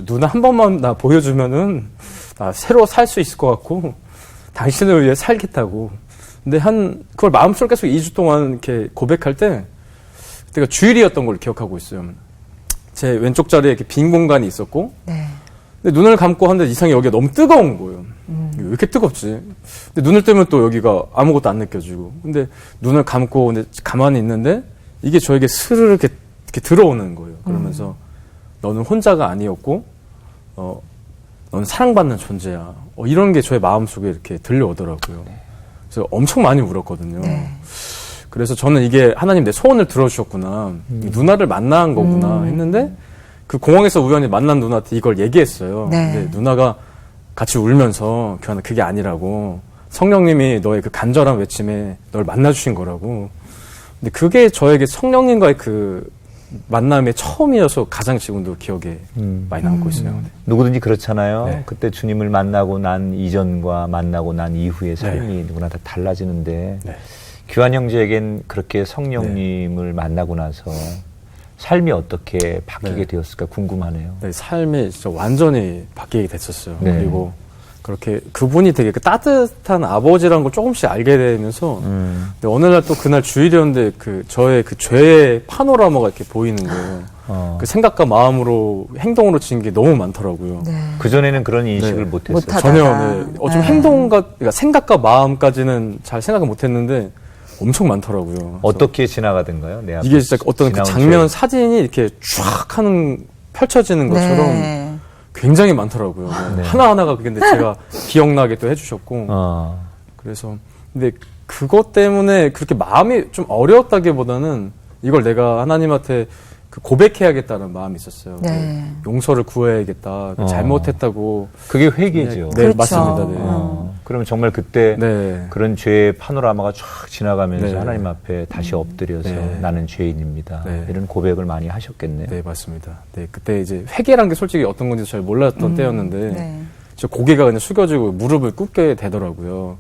누나 한 번만 나 보여주면은, 나 새로 살 수 있을 것 같고, 당신을 위해 살겠다고. 근데 그걸 마음속으로 계속 2주 동안 이렇게 고백할 때, 그때가 주일이었던 걸 기억하고 있어요. 제 왼쪽 자리에 이렇게 빈 공간이 있었고, 네. 근데 눈을 감고 하는데 이상하게 여기가 너무 뜨거운 거예요. 왜 이렇게 뜨겁지? 근데 눈을 뜨면 또 여기가 아무것도 안 느껴지고. 근데 눈을 감고 근데 가만히 있는데 이게 저에게 스르르 이렇게 들어오는 거예요. 그러면서 너는 혼자가 아니었고, 너는 사랑받는 존재야. 이런 게 저의 마음속에 이렇게 들려오더라고요. 그래서 엄청 많이 울었거든요. 네. 그래서 저는 이게 하나님 내 소원을 들어주셨구나. 누나를 만난 거구나 했는데 그 공항에서 우연히 만난 누나한테 이걸 얘기했어요. 네. 근데 누나가 같이 울면서 교환아 그게 아니라고 성령님이 너의 그 간절한 외침에 널 만나주신 거라고. 근데 그게 저에게 성령님과의 그 만남의 처음이어서 가장 지금도 기억에 많이 남고 있어요. 네. 누구든지 그렇잖아요. 네. 그때 주님을 만나고 난 이전과 만나고 난 이후의 삶이 누구나 다 달라지는데 네. 규환 형제에겐 그렇게 성령님을 만나고 나서 삶이 어떻게 바뀌게 네. 되었을까 궁금하네요. 네, 삶이 진짜 완전히 바뀌게 됐었어요. 네. 그리고 그렇게 그분이 되게 그 따뜻한 아버지라는 걸 조금씩 알게 되면서 근데 어느 날 또 그날 주일이었는데 그 저의 그 죄의 파노라마가 이렇게 보이는 거예요. 그 생각과 마음으로 행동으로 지은 게 너무 많더라고요. 네. 그전에는 그런 인식을 네. 못했어요. 못하다가. 전혀 네. 어쩜 네. 그러니까 생각과 마음까지는 잘 생각을 못했는데 엄청 많더라고요. 어떻게 지나가던가요? 내 앞에 이게 진짜 어떤 그 지나온 장면 죄. 사진이 이렇게 쫙 하는 펼쳐지는 것처럼 네. 굉장히 많더라고요. 네. 하나하나가 근데 제가 기억나게 또 해주셨고 그래서 근데 그것 때문에 그렇게 마음이 좀 어려웠다기보다는 이걸 내가 하나님한테 그 고백해야겠다는 마음이 있었어요. 네. 용서를 구해야겠다. 잘못했다고. 그게 회개죠. 네, 그렇죠. 맞습니다. 네. 그러면 정말 그때 네. 그런 죄의 파노라마가 쫙 지나가면서 네. 하나님 앞에 다시 엎드려서 네. 나는 죄인입니다. 네. 이런 고백을 많이 하셨겠네요. 네, 맞습니다. 네, 그때 이제 회개란 게 솔직히 어떤 건지 잘 몰랐던 때였는데, 네. 저 고개가 그냥 숙여지고 무릎을 꿇게 되더라고요.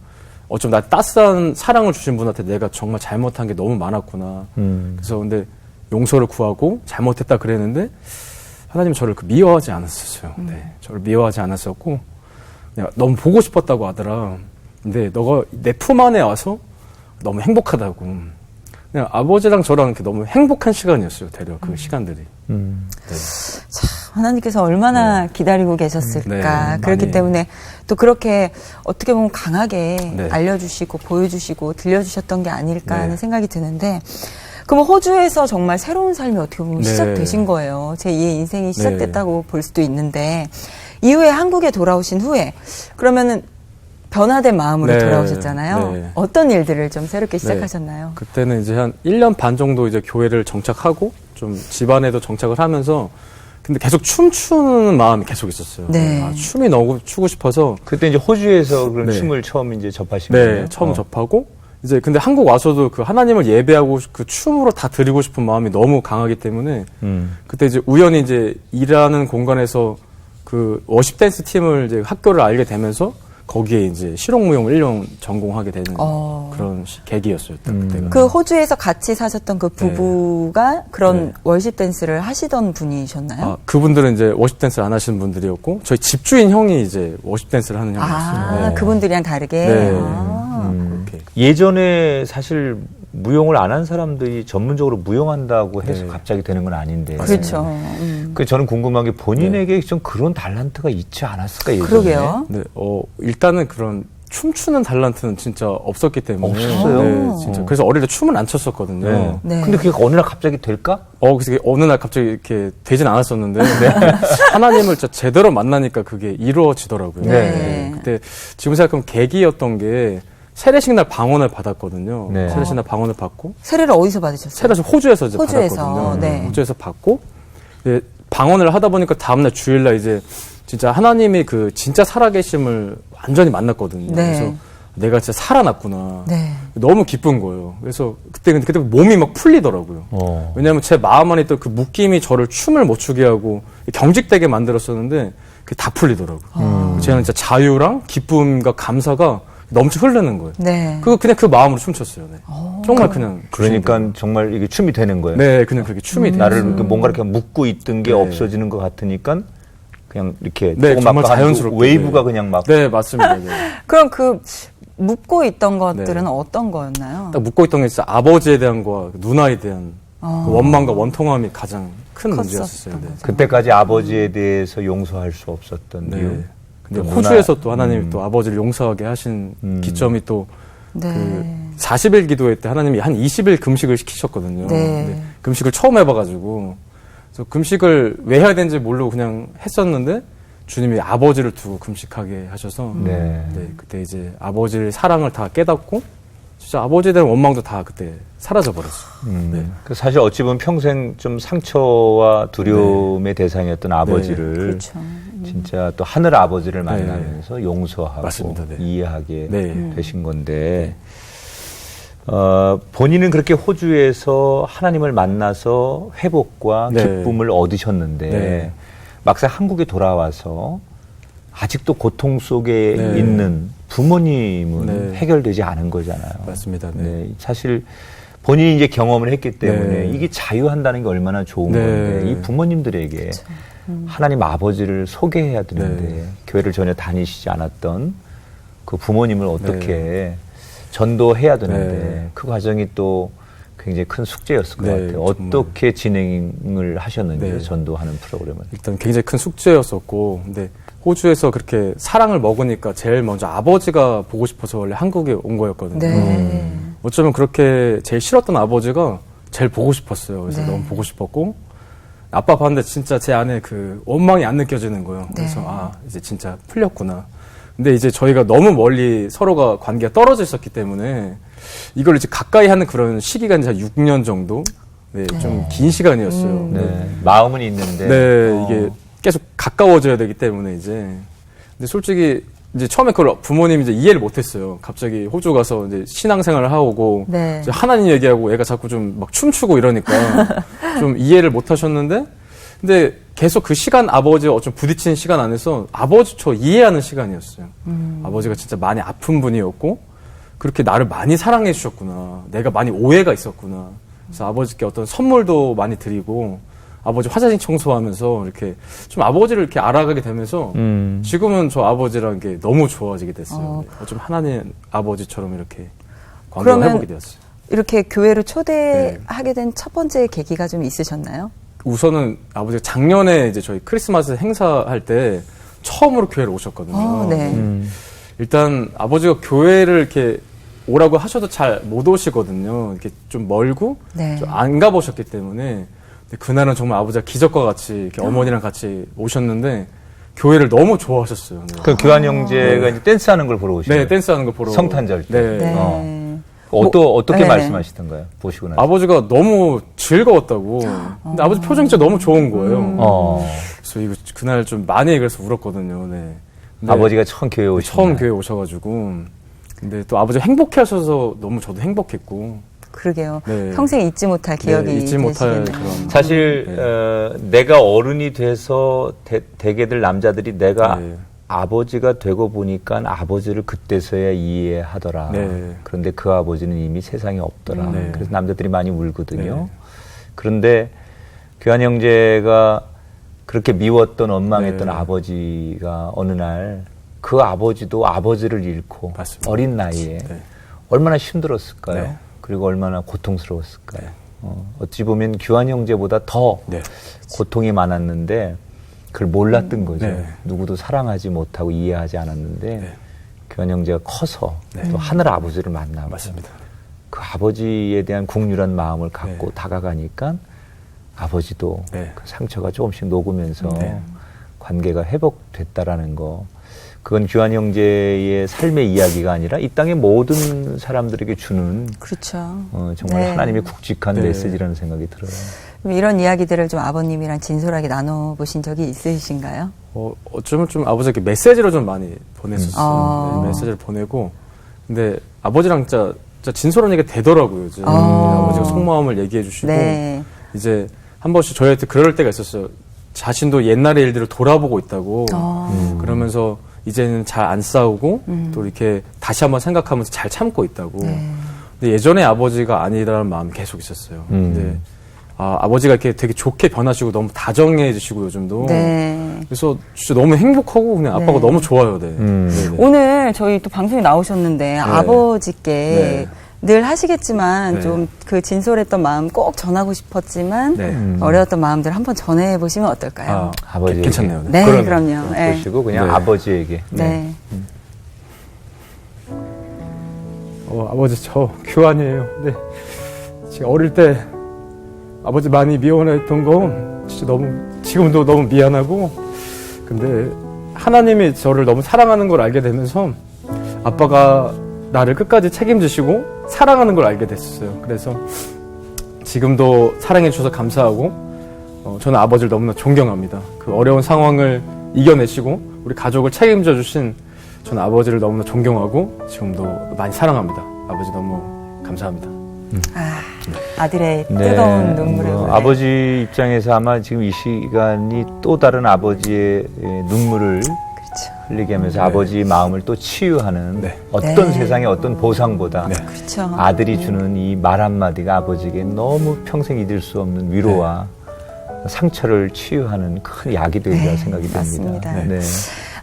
어쩜 나 따스한 사랑을 주신 분한테 내가 정말 잘못한 게 너무 많았구나. 그래서 근데 용서를 구하고 잘못했다 그랬는데, 하나님은 저를 그 미워하지 않았었어요. 네, 저를 미워하지 않았었고, 그냥 너무 보고 싶었다고 하더라. 근데 너가 내 품 안에 와서 너무 행복하다고. 그냥 아버지랑 저랑 이렇게 너무 행복한 시간이었어요. 대략 그 시간들이. 네. 하나님께서 얼마나 기다리고 계셨을까. 네, 그렇기 많이. 때문에 또 그렇게 어떻게 보면 강하게 네. 알려주시고 보여주시고 들려주셨던 게 아닐까 네. 하는 생각이 드는데, 그럼 호주에서 정말 새로운 삶이 어떻게 보면 네. 시작되신 거예요. 제2의 인생이 시작됐다고 볼 수도 있는데, 이후에 한국에 돌아오신 후에 그러면은 변화된 마음으로 네. 돌아오셨잖아요. 네. 어떤 일들을 좀 새롭게 시작하셨나요? 그때는 이제 한 1년 반 정도 이제 교회를 정착하고 좀 집안에도 정착을 하면서 근데 계속 춤추는 마음이 계속 있었어요. 네. 아, 춤이 너무 추고 싶어서 그때 이제 호주에서 그런 네. 춤을 처음 이제 접하신 네, 거예요? 처음 접하고 이제 근데 한국 와서도 그 하나님을 예배하고 그 춤으로 다 드리고 싶은 마음이 너무 강하기 때문에 그때 이제 우연히 이제 일하는 공간에서 그 워십 댄스 팀을 이제 학교를 알게 되면서 거기에 이제 실용무용을 1년 전공하게 되는 그런 계기였어요. 그때가. 그 호주에서 같이 사셨던 그 부부가 그런 네. 월십 댄스를 하시던 분이셨나요? 아, 그분들은 이제 워십 댄스를 안 하시는 분들이었고 저희 집주인 형이 이제 워십 댄스를 하는 형이었어요. 네. 그분들이랑 다르게. 네. 그렇게. 예전에 사실 무용을 안 한 사람들이 전문적으로 무용한다고 해서 네. 갑자기 되는 건 아닌데. 그렇죠. 그 저는 궁금한 게 본인에게 좀 그런 달란트가 있지 않았을까 예전에? 그러게요. 네, 일단은 그런 춤추는 달란트는 진짜 없었기 때문에. 없었어요? 네, 진짜. 그래서 어릴 때 춤을 안 췄었거든요. 네. 네. 근데 그게 어느 날 갑자기 될까? 그래서 이게 어느 날 갑자기 이렇게 되진 않았었는데 하나님을 진짜 제대로 만나니까 그게 이루어지더라고요. 네. 그때 지금 생각하면 계기였던 게 세례식 날 방언을 받았거든요. 네. 세례식 날 방언을 받고 세례를 어디서 받으셨어요? 세례식 호주에서 이제 호주에서, 받았거든요. 네. 호주에서 받고 이제 방언을 하다 보니까 다음날 주일날 이제 진짜 하나님이 그 진짜 살아계심을 완전히 만났거든요. 네. 그래서 내가 진짜 살아났구나. 네. 너무 기쁜 거예요. 그래서 그때 몸이 막 풀리더라고요. 왜냐하면 제 마음 안에 있던 그 묶임이 저를 춤을 못 추게 하고 경직되게 만들었었는데 그게 다 풀리더라고요. 제가 진짜 자유랑 기쁨과 감사가 넘쳐 흐르는 거예요. 네. 그냥 그 마음으로 춤췄어요. 네. 정말 그냥. 그러니까 정말 이게 춤이 되는 거예요. 네, 그냥 그렇게 춤이 돼요. 나를 이렇게 뭔가 이렇게 묶고 있던 게 네. 없어지는 것 같으니까 그냥 이렇게 네, 조금 정말 아까 한 자연스럽게. 웨이브가 네. 그냥 막 네, 맞습니다. 네. 그럼 그 묻고 있던 것들은 네. 어떤 거였나요? 딱 묶고 있던 게 진짜 아버지에 대한 거와 누나에 대한 그 원망과 원통함이 가장 큰 문제였었어요. 네. 그때까지 아버지에 대해서 용서할 수 없었던 네. 이유. 근데 또 호주에서 또 하나님이 또 아버지를 용서하게 하신 기점이 또 네. 그 40일 기도회 때 하나님이 한 20일 금식을 시키셨거든요. 네. 근데 금식을 처음 해봐가지고 그래서 금식을 왜 해야 되는지 모르고 그냥 했었는데 주님이 아버지를 두고 금식하게 하셔서 네. 네, 그때 이제 아버지의 사랑을 다 깨닫고 진짜 아버지에 대한 원망도 다 그때 사라져 버렸어요. 네. 그 사실 어찌 보면 평생 좀 상처와 두려움의 대상이었던 아버지를 그렇죠. 진짜 또 하늘 아버지를 만나면서 용서하고 맞습니다. 네. 이해하게 네. 되신 건데 본인은 그렇게 호주에서 하나님을 만나서 회복과 네. 기쁨을 얻으셨는데 네. 막상 한국에 돌아와서 아직도 고통 속에 네. 있는 부모님은 네. 해결되지 않은 거잖아요. 맞습니다. 네. 네, 사실 본인이 이제 경험을 했기 때문에 네. 이게 자유한다는 게 얼마나 좋은 네. 건데 이 부모님들에게 하나님 아버지를 소개해야 되는데 네. 교회를 전혀 다니시지 않았던 그 부모님을 어떻게 전도해야 되는데 네. 그 과정이 또 굉장히 큰 숙제였을 것 네, 같아요. 정말. 어떻게 진행을 하셨는지 네. 전도하는 프로그램을. 일단 굉장히 큰 숙제였었고, 근데 호주에서 그렇게 사랑을 먹으니까 제일 먼저 아버지가 보고 싶어서 원래 한국에 온 거였거든요. 네. 어쩌면 그렇게 제일 싫었던 아버지가 제일 보고 싶었어요. 그래서 네. 너무 보고 싶었고, 아빠 봤는데 진짜 제 안에 그 원망이 안 느껴지는 거예요. 그래서 네. 아, 이제 진짜 풀렸구나. 근데 이제 저희가 너무 멀리 서로가 관계가 떨어져 있었기 때문에 이걸 이제 가까이 하는 그런 시기가 이제 한 6년 정도? 네, 좀 긴 시간이었어요. 네. 마음은 있는데. 네, 이게 계속 가까워져야 되기 때문에 이제. 근데 솔직히 이제 처음에 그걸 부모님이 이제 이해를 못 했어요. 갑자기 호주 가서 이제 신앙생활을 하고 네. 이제 하나님 얘기하고 애가 자꾸 좀 막 춤추고 이러니까 좀 이해를 못 하셨는데 근데 계속 그 시간 아버지와 좀 부딪히는 시간 안에서 아버지 저 이해하는 시간이었어요. 아버지가 진짜 많이 아픈 분이었고 그렇게 나를 많이 사랑해 주셨구나. 내가 많이 오해가 있었구나. 그래서 아버지께 어떤 선물도 많이 드리고 아버지 화장실 청소하면서 이렇게 좀 아버지를 이렇게 알아가게 되면서 지금은 저 아버지랑 게 너무 좋아지게 됐어요. 좀 하나님 아버지처럼 이렇게 관계를 그러면 해보게 되었어요. 이렇게 교회로 초대하게 된 첫 번째 계기가 좀 있으셨나요? 우선은 아버지가 작년에 이제 저희 크리스마스 행사할 때 처음으로 교회를 오셨거든요. 네. 일단 아버지가 교회를 이렇게 오라고 하셔도 잘 못 오시거든요. 이렇게 좀 멀고 네. 좀 안 가보셨기 때문에 근데 그날은 정말 아버지가 기적과 같이 이렇게 어머니랑 같이 오셨는데 교회를 너무 좋아하셨어요. 네. 그 교환 형제가 이제 댄스하는 걸 보러 오신 네, 거예요? 댄스하는 거 보러 성탄절 때. 네. 네. 어떻게 네. 말씀하시던가요? 보시고 나서. 아버지가 너무 즐거웠다고. 근데 아버지 표정이 진짜 너무 좋은 거예요. 그래서 이거 그날 좀 많이 그래서 울었거든요. 네. 근데 아버지가 처음 교회에 오신 처음 날. 교회 오셔가지고 근데 또 아버지가 행복해 하셔서 너무 저도 행복했고 그러게요. 네. 평생 잊지 못할 기억이 네, 잊지 못할 되시겠네요. 그런 사실 내가 어른이 돼서 대개들 남자들이 내가 네. 아버지가 되고 보니까 아버지를 그때서야 이해하더라. 네. 그런데 그 아버지는 이미 세상에 없더라. 네. 그래서 남자들이 많이 울거든요. 네. 그런데 교환 형제가 그렇게 미웠던 원망했던 네. 아버지가 어느 날 그 아버지도 아버지를 잃고 맞습니다. 어린 나이에 네. 얼마나 힘들었을까요? 네. 그리고 얼마나 고통스러웠을까요? 어찌 보면 규환 형제보다 더 네. 고통이 많았는데 그걸 몰랐던 거죠. 네. 누구도 사랑하지 못하고 이해하지 않았는데 네. 규환 형제가 커서 네. 또 하늘 아버지를 만나고 맞습니다. 그 아버지에 대한 국률한 마음을 갖고 네. 다가가니까 아버지도 네. 그 상처가 조금씩 녹으면서 네. 관계가 회복됐다라는 거. 그건 규환 형제의 삶의 이야기가 아니라 이 땅의 모든 사람들에게 주는 그렇죠. 정말 네. 하나님의 굵직한 네. 메시지라는 생각이 들어요. 그럼 이런 이야기들을 좀 아버님이랑 진솔하게 나눠보신 적이 있으신가요? 어쩌면 좀 아버지에게 메시지로 좀 많이 보냈었어요. 네, 메시지를 보내고 근데 아버지랑 진짜 진솔한 얘기가 되더라고요. 이제. 아버지가 속마음을 얘기해 주시고 네. 이제 한 번씩 저희한테 그럴 때가 있었어요. 자신도 옛날의 일들을 돌아보고 있다고 그러면서 이제는 잘 안 싸우고 또 이렇게 다시 한번 생각하면서 잘 참고 있다고. 네. 근데 예전에 아버지가 아니라는 마음이 계속 있었어요. 근데 아버지가 이렇게 되게 좋게 변하시고 너무 다정해지시고 요즘도. 네. 그래서 진짜 너무 행복하고 그냥 아빠가 네. 너무 좋아요. 네. 네네. 오늘 저희 또 방송에 나오셨는데 아버지께 네. 늘 하시겠지만 네. 좀 그 진솔했던 마음 꼭 전하고 싶었지만 네. 어려웠던 마음들 한번 전해보시면 어떨까요? 아버지에게. 괜찮네요. 네, 그럼요. 네. 보시고 그냥 네. 아버지에게. 네. 아버지 저 규환이에요. 네. 제가 어릴 때 아버지 많이 미워했던 거 진짜 너무 지금도 너무 미안하고 근데 하나님이 저를 너무 사랑하는 걸 알게 되면서 아빠가 나를 끝까지 책임지시고 사랑하는 걸 알게 됐어요. 그래서 지금도 사랑해 주셔서 감사하고 저는 아버지를 너무나 존경합니다. 그 어려운 상황을 이겨내시고 우리 가족을 책임져 주신 저는 아버지를 너무나 존경하고 지금도 많이 사랑합니다. 아버지 너무 감사합니다. 아들의 뜨거운 눈물을 뭐 보내. 아버지 입장에서 아마 지금 이 시간이 또 다른 아버지의 눈물을 흘리게 하면서 네. 아버지 마음을 또 치유하는 네. 어떤 네. 세상의 어떤 보상보다 네. 그렇죠. 아들이 주는 이 말 한마디가 아버지에게 너무 평생 잊을 수 없는 위로와 상처를 치유하는 큰 약이 되리라 네, 생각이 됩니다. 맞습니다. 네.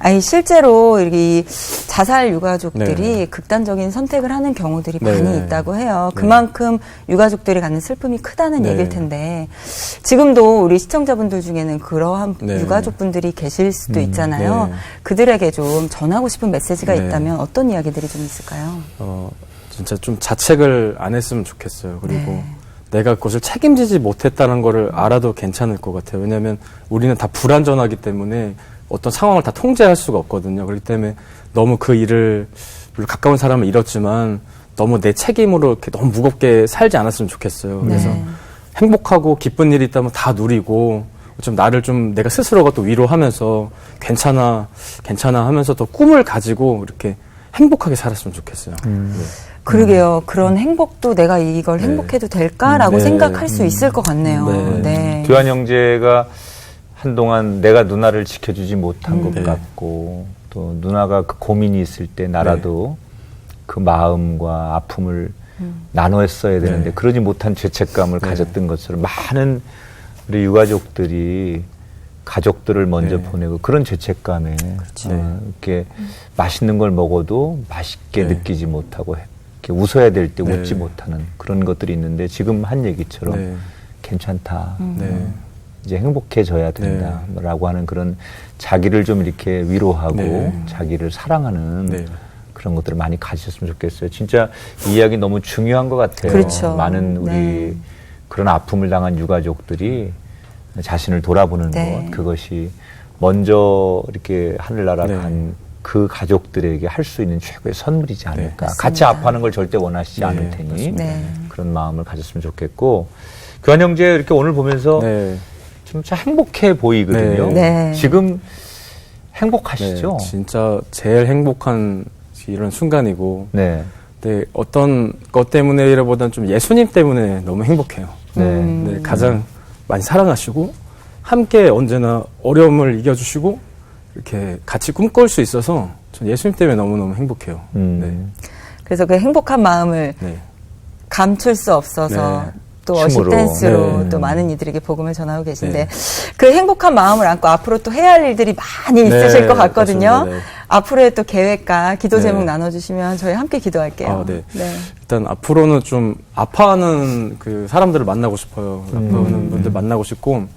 아니 실제로 이 자살 유가족들이 네. 극단적인 선택을 하는 경우들이 네. 많이 있다고 해요. 네. 그만큼 유가족들이 갖는 슬픔이 크다는 네. 얘기일 텐데 지금도 우리 시청자분들 중에는 그러한 네. 유가족분들이 계실 수도 있잖아요. 네. 그들에게 좀 전하고 싶은 메시지가 네. 있다면 어떤 이야기들이 좀 있을까요? 진짜 좀 자책을 안 했으면 좋겠어요. 그리고 네. 내가 그것을 책임지지 못했다는 거를 알아도 괜찮을 것 같아요. 왜냐하면 우리는 다 불완전하기 때문에 어떤 상황을 다 통제할 수가 없거든요. 그렇기 때문에 너무 그 일을, 물론 가까운 사람을 잃었지만 너무 내 책임으로 이렇게 너무 무겁게 살지 않았으면 좋겠어요. 그래서 네. 행복하고 기쁜 일이 있다면 다 누리고 좀 나를 좀 내가 스스로가 또 위로하면서 괜찮아 하면서 더 꿈을 가지고 이렇게 행복하게 살았으면 좋겠어요. 네. 그러게요. 그런 행복도 내가 이걸 네. 행복해도 될까라고 네. 생각할 수 있을 것 같네요. 네. 네. 규환 형제가 한동안 내가 누나를 지켜주지 못한 것 네. 같고 또 누나가 그 고민이 있을 때 나라도 그 마음과 아픔을 나눴어야 되는데 네. 그러지 못한 죄책감을 네. 가졌던 것처럼 많은 우리 유가족들이 가족들을 먼저 네. 보내고 그런 죄책감에 이렇게 맛있는 걸 먹어도 맛있게 네. 느끼지 못하고 이렇게 웃어야 될 때 네. 웃지 못하는 그런 것들이 있는데 지금 한 얘기처럼 네. 괜찮다. 네. 이제 행복해져야 된다라고 하는 그런 자기를 좀 이렇게 위로하고 네. 자기를 사랑하는 네. 그런 것들을 많이 가지셨으면 좋겠어요. 진짜 이 이야기 너무 중요한 것 같아요. 그렇죠. 많은 우리 네. 그런 아픔을 당한 유가족들이 자신을 돌아보는 네. 것 그것이 먼저 이렇게 하늘나라 네. 간 그 가족들에게 할 수 있는 최고의 선물이지 않을까. 맞습니다. 같이 아파하는 걸 절대 원하시지 네, 않을 테니 맞습니다. 네. 그런 마음을 가졌으면 좋겠고 교환 형제 이렇게 오늘 보면서 네. 진짜 행복해 보이거든요. 네. 네. 지금 행복하시죠? 네, 진짜 제일 행복한 이런 순간이고, 네. 네, 어떤 것 때문에라보다는 좀 예수님 때문에 너무 행복해요. 네. 네, 가장 많이 사랑하시고, 함께 언제나 어려움을 이겨주시고, 이렇게 같이 꿈꿀 수 있어서 전 예수님 때문에 너무너무 행복해요. 그래서 그 행복한 마음을 네. 네. 감출 수 없어서 네. 또 춤으로. 어십댄스로 네. 또 많은 이들에게 복음을 전하고 계신데 네. 그 행복한 마음을 안고 앞으로 또 해야 할 일들이 많이 있으실 네, 것 같거든요. 맞습니다. 네. 앞으로의 또 계획과 기도 네. 제목 나눠주시면 저희 함께 기도할게요. 아, 네. 일단 앞으로는 좀 아파하는 그 사람들을 만나고 싶어요. 아파하는 분들 만나고 싶고,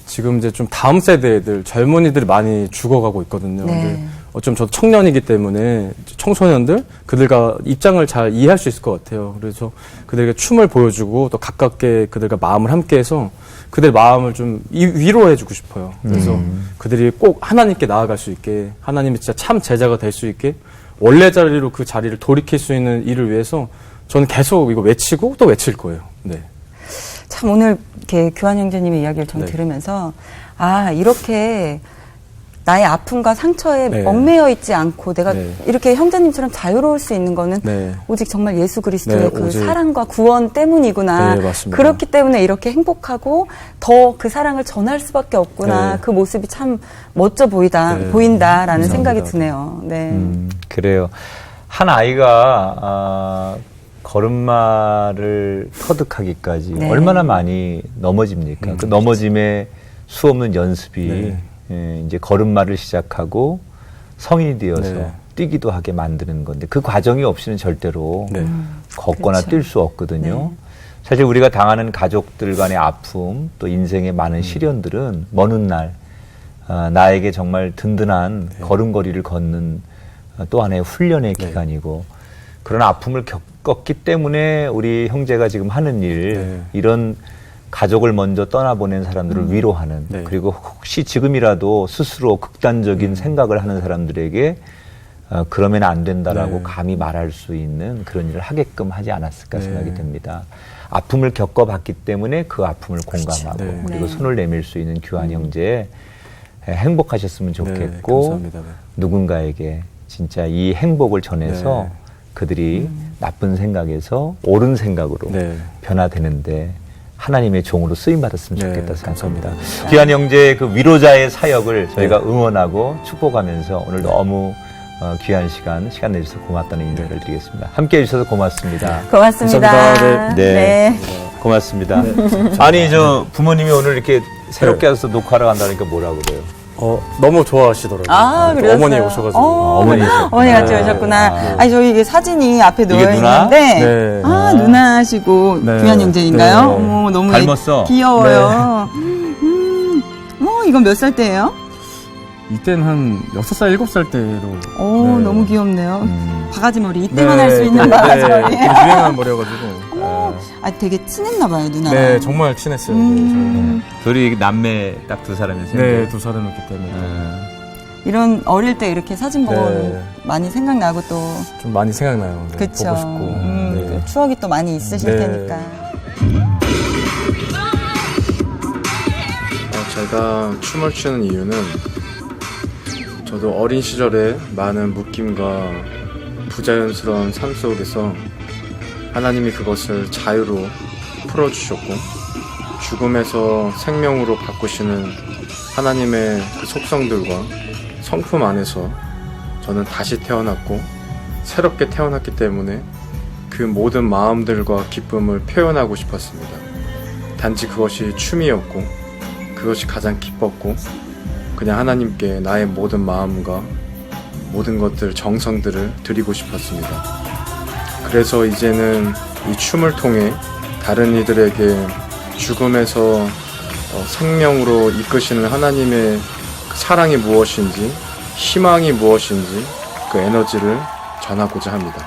지금 이제 좀 다음 세대 애들, 젊은이들이 많이 죽어가고 있거든요. 네. 근데 어쩜 저도 청년이기 때문에 청소년들, 그들과 입장을 잘 이해할 수 있을 것 같아요. 그래서 그들에게 춤을 보여주고 또 가깝게 그들과 마음을 함께해서 그들 마음을 좀 위로해주고 싶어요. 그래서 그들이 꼭 하나님께 나아갈 수 있게, 하나님이 진짜 참 제자가 될 수 있게, 원래 자리로 그 자리를 돌이킬 수 있는 일을 위해서 저는 계속 이거 외치고 또 외칠 거예요. 네. 참 오늘 이렇게 교환 형제님의 이야기를 좀 네. 들으면서 아 이렇게 나의 아픔과 상처에 네. 얽매여 있지 않고 내가 네. 이렇게 형제님처럼 자유로울 수 있는 거는 네. 오직 정말 예수 그리스도의 네, 그 오직. 사랑과 구원 때문이구나. 네, 맞습니다. 그렇기 때문에 이렇게 행복하고 더 그 사랑을 전할 수밖에 없구나. 네. 그 모습이 참 멋져 네. 보인다라는 감사합니다. 생각이 드네요. 네. 그래요. 한 아이가 걸음마를 터득하기까지 네. 얼마나 많이 넘어집니까? 그 넘어짐의 수없는 연습이 네. 이제 걸음마를 시작하고 성인이 되어서 네. 뛰기도 하게 만드는 건데 그 과정이 없이는 절대로 네. 걷거나 그렇죠. 뛸 수 없거든요. 네. 사실 우리가 당하는 가족들 간의 아픔 또 인생의 많은 시련들은 먼 훗날 나에게 정말 든든한 걸음걸이를 걷는 또 하나의 훈련의 네. 기간이고 그런 아픔을 겪었기 때문에 우리 형제가 지금 하는 일 네. 이런 가족을 먼저 떠나보낸 사람들을 위로하는 네. 그리고 혹시 지금이라도 스스로 극단적인 생각을 하는 사람들에게 그러면 안 된다라고 네. 감히 말할 수 있는 그런 일을 하게끔 하지 않았을까 네. 생각이 듭니다. 아픔을 겪어봤기 때문에 그 아픔을 그렇죠. 공감하고 네. 그리고 네. 손을 내밀 수 있는 규환 형제 행복하셨으면 네, 좋겠고 감사합니다. 네. 누군가에게 진짜 이 행복을 전해서 네. 그들이 나쁜 생각에서 옳은 생각으로 네. 변화되는데 하나님의 종으로 쓰임 받았으면 네, 좋겠다 생각합니다. 감사합니다. 귀한 형제의 그 위로자의 사역을 저희가 응원하고 축복하면서 오늘 너무 귀한 시간 내주셔서 고맙다는 인사를 드리겠습니다. 함께 해주셔서 고맙습니다. 고맙습니다. 감사합니다. 네. 고맙습니다. 아니 저 부모님이 오늘 이렇게 새롭게 와서 녹화하러 간다니까 뭐라고 그래요? 너무 좋아하시더라고요. 그러셨어요. 어머니 오셔가지고. 어머니 같이 네. 오셨구나. 아니, 저희 이게 사진이 앞에 이게 놓여 누나? 있는데. 네. 누나시고 네. 귀한 형제인가요? 네. 어머, 너무 닮았어. 귀여워요. 이건 몇 살 때예요? 이때는 한 6살, 7살 때로. 네. 너무 귀엽네요. 바가지 머리. 이때만 할 수 네, 있는 바가지 머리. 되게 유행한 머리여가지고. 되게 친했나 봐요, 누나랑. 네, 정말 친했어요. 네, 둘이 남매 딱 두 사람이서. 저희는. 네, 2살이었기 때문에. 이런 어릴 때 이렇게 사진 보고는 네. 많이 생각나고 또. 좀 많이 생각나요. 네, 그쵸. 보고 싶고. 네. 그 추억이 또 많이 있으실 네. 테니까. 제가 춤을 추는 이유는 저도 어린 시절에 많은 묶임과 부자연스러운 삶 속에서 하나님이 그것을 자유로 풀어주셨고 죽음에서 생명으로 바꾸시는 하나님의 그 속성들과 성품 안에서 저는 다시 태어났고 새롭게 태어났기 때문에 그 모든 마음들과 기쁨을 표현하고 싶었습니다. 단지 그것이 춤이었고 그것이 가장 기뻤고 그냥 하나님께 나의 모든 마음과 모든 것들, 정성들을 드리고 싶었습니다. 그래서 이제는 이 춤을 통해 다른 이들에게 죽음에서 생명으로 이끄시는 하나님의 사랑이 무엇인지, 희망이 무엇인지 그 에너지를 전하고자 합니다.